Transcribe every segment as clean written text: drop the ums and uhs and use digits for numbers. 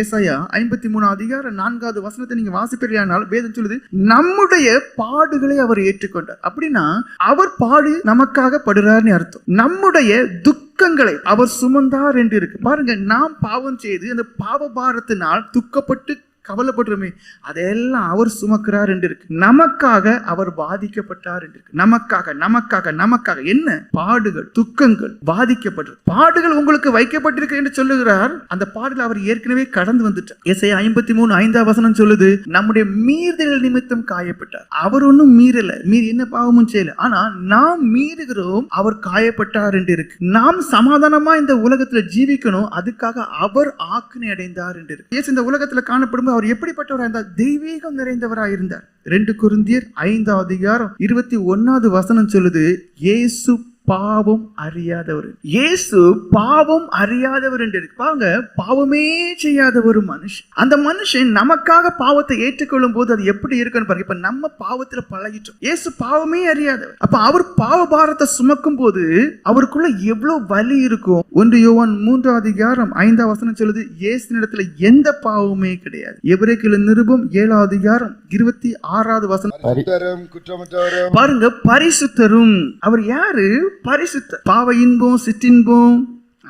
ஏசாயா 53:4 நீங்க வாசிப்பீர்களானால் வேதம் சொல்லுது, நம்முடைய பாடுகளை அவர் ஏற்றுக்கொண்டார். அப்படின்னா அவர் பாடு நமக்காக படுறார்னு அர்த்தம். நம்முடைய துக்கங்களை அவர் சுமந்தார் என்று இருக்கு. பாருங்க, நாம் பாவம் செய்து அந்த பாவ பாரத்தினால் துக்கப்பட்டு கவலைப்படுறோமே, அதெல்லாம் அவர் சுமக்கிறார் என்று இருக்கு. நமக்காக அவர் பாதிக்கப்பட்டார் என்று இருக்கு. நமக்காக என்ன பாடுகள், துக்கங்கள், பாதிக்கப்பட்டது. பாடுகள் உங்களுக்கு வைக்கப்பட்டிருக்கு என்று சொல்லுகிறார். அந்த பாடுகள் அவர் ஏற்கனவே கடந்து வந்துட்டார். ஏசாயா 53:5 சொல்லுது, நம்முடைய மீறுதல் நிமித்தம் காயப்பட்டார். அவர் ஒன்னும் மீறல, என்ன பாவமும் செய்யல. ஆனா நாம் மீறுகிறோம், அவர் காயப்பட்டார் என்று இருக்கு. நாம் சமாதானமா இந்த உலகத்துல ஜீவிக்கணும், அதுக்காக அவர் ஆக்கினை அடைந்தார் என்று இருக்கு. இந்த உலகத்துல காணப்படும் அவர் எப்படிப்பட்டவராக இருந்தார்? தெய்வீகம் நிறைந்தவராக இருந்தார். 2 கொரிந்தியர் 5:21 சொல்லுது, இயேசு பாவம் அறியாதவர். இயேசு பாவம் அறியாதவர் என்று இருக்கு. பாருங்க, பாவமே செய்யாத ஒரு மனுஷன். அந்த மனுஷன் நமக்காக பாவத்தை ஏற்றுக்கொள்ளும் போது அது எப்படி இருக்குன்னு பாருங்க. இப்ப நம்ம பாவத்துல பழகிட்டோம், இயேசு பாவமே அறியாதவர். அப்ப அவர் பாவ பாரத்தை சுமக்கும் போது அவருக்குள்ள எவ்வளவு வலி இருக்கும். 1 யோவான் 3:5 சொல்லுது, இயேசுவினிடத்துல எந்த பாவமே கிடையாது. எபிரேயர் நிருபம் 7:26 பாருங்க, பரிசுத்தரும். அவர் யாரு? பரிசுத்தர். பாவ இன்பம், சிற்றின்பம்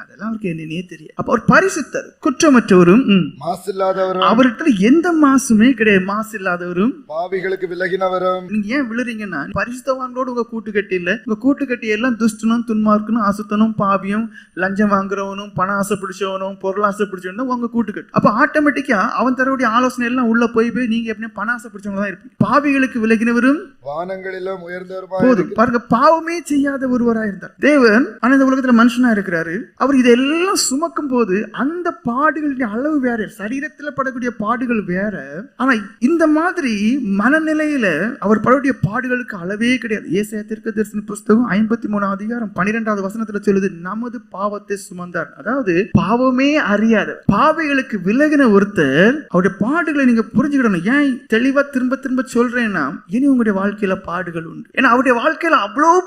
அதெல்லாம் அவருக்கு என்னன்னே தெரியும். அப்ப அவர் பரிசுத்தர், குற்றமற்றவரும், மாசில்லாதவரும். அவர்கிட்ட எந்த மாசுமே கிடையாது. மாசில்லாதவரும், பாவிகளுக்கு விலகினவரும். நீங்க ஏன் விழுறீங்கன்னா, பரிசுத்தவான்களோடு உங்க கூட்டுக்கட்டி இல்ல. உங்க கூட்டுக்கட்டி எல்லாம் துஷ்டனும், துன்மார்க்கனும், அசுத்தனும், பாவியும், லஞ்சம் வாங்குறவனும், பண ஆசை பிடிச்சவனும், பொருள் ஆசை பிடிச்சவனும் உங்க கூட்டுக்கட்டு. அப்ப ஆட்டோமேட்டிக்கா அவன் தரக்கூடிய ஆலோசனை எல்லாம் உள்ள போய் நீங்க எப்படியும் பண ஆசை பிடிச்சவங்க தான் இருப்பீங்க. பாவிகளுக்கு விலகினவரும், வானங்களிலும் உயர்ந்தவரும். பாருங்க, பாவமே செய்யாத ஒருவராக இருந்தார் தேவன். ஆனா இந்த உலகத்துல மனுஷனா இருக்கிறாரு. அவர் இதெல்லாம் சுமக்கும் போது அந்த பாடுகளுடைய அளவு வேற, சரீரத்தில் படக்கூடிய பாடுகள் வேற. ஆனா இந்த மாதிரி மனநிலையில அவர் படக்கூடிய பாடுகளுக்கு அளவே கிடையாது. ஏசாயா தீர்க்கதரிசன புஸ்தகம் 53:12 சொல்லுது, நமது பாவத்தை சுமந்தார். அதாவது பாவமே அறியாத பாவிகளுக்கு விலகின ஒருத்தர். அவருடைய பாடுகளை நீங்க புரிஞ்சுக்கிடணும். ஏன் தெளிவா திரும்ப திரும்ப சொல்றேன்னா, இனி உங்களுடைய வாழ்க்கையில பாடுகள் உண்டு. ஏன்னா அவருடைய வாழ்க்கையில அவ்வளவு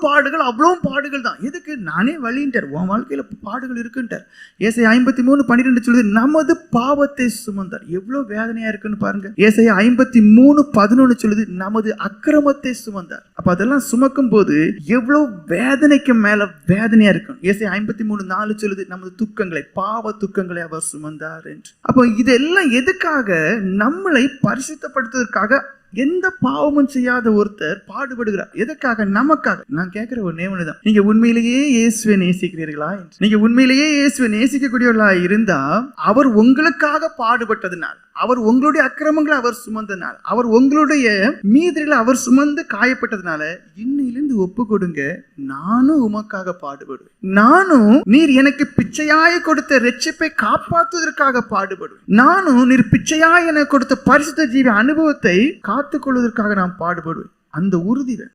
பாடுகள் தான். எதுக்கு? நானே வழின்றார், உன் வாழ்க்கையில பாடுகள் இருக்குன்றார். ஏசாயா 53:12 சொல்லுது, நமது பாவத்தை சுமந்தார். எவ்வளவு வேதனையா இருக்குன்னு பாருங்க. ஏசாயா 53:11 சொல்லுது, நமது அக்கிரமத்தை சுமந்தார். அப்ப அதெல்லாம் சுமக்கும் போது எவ்வளவு வேதனைக்கு மேல வேதனையா இருக்கும். ஏசாயா 53:4 சொல்லுது, நமது துக்கங்களை, பாவ துக்கங்களை அவர் சுமந்தார் என்று. அப்போ இதெல்லாம் எதுக்காக? நம்மளை பரிசுத்தப்படுத்துவதற்காக. எந்த பாவமும் செய்யாத ஒருத்தர் பாடுபடுகிறார். எதற்காக? நமக்காக. நான் கேட்கிற ஒரு நேமனிதான், நீங்க உண்மையிலேயே இயேசுவை நேசிக்கிறீர்களா? நீங்க உண்மையிலேயே இயேசுவை நேசிக்கக்கூடியவர்களா இருந்தா, அவர் உங்களுக்காக பாடுபட்டதுனால், அவர் உங்களுடைய அக்கிரமங்களை அவர் சுமந்தனால், அவர் உங்களுடைய மீதிகளை அவர் சுமந்து காயப்பட்டதுனால, இன்னிலிருந்து ஒப்பு கொடுங்க, நானும் உமக்காக பாடுபடுவேன். நானும் நீர் எனக்கு பிச்சையாய் கொடுத்த ரட்சிப்பை காப்பாற்றுவதற்காக பாடுபடுவேன். நானும் நீர் பிச்சையாய் எனக்கு கொடுத்த பரிசுத்த ஜீவ அனுபவத்தை காத்துக்கொள்வதற்காக நான் பாடுபடுவேன். அந்த உறுதி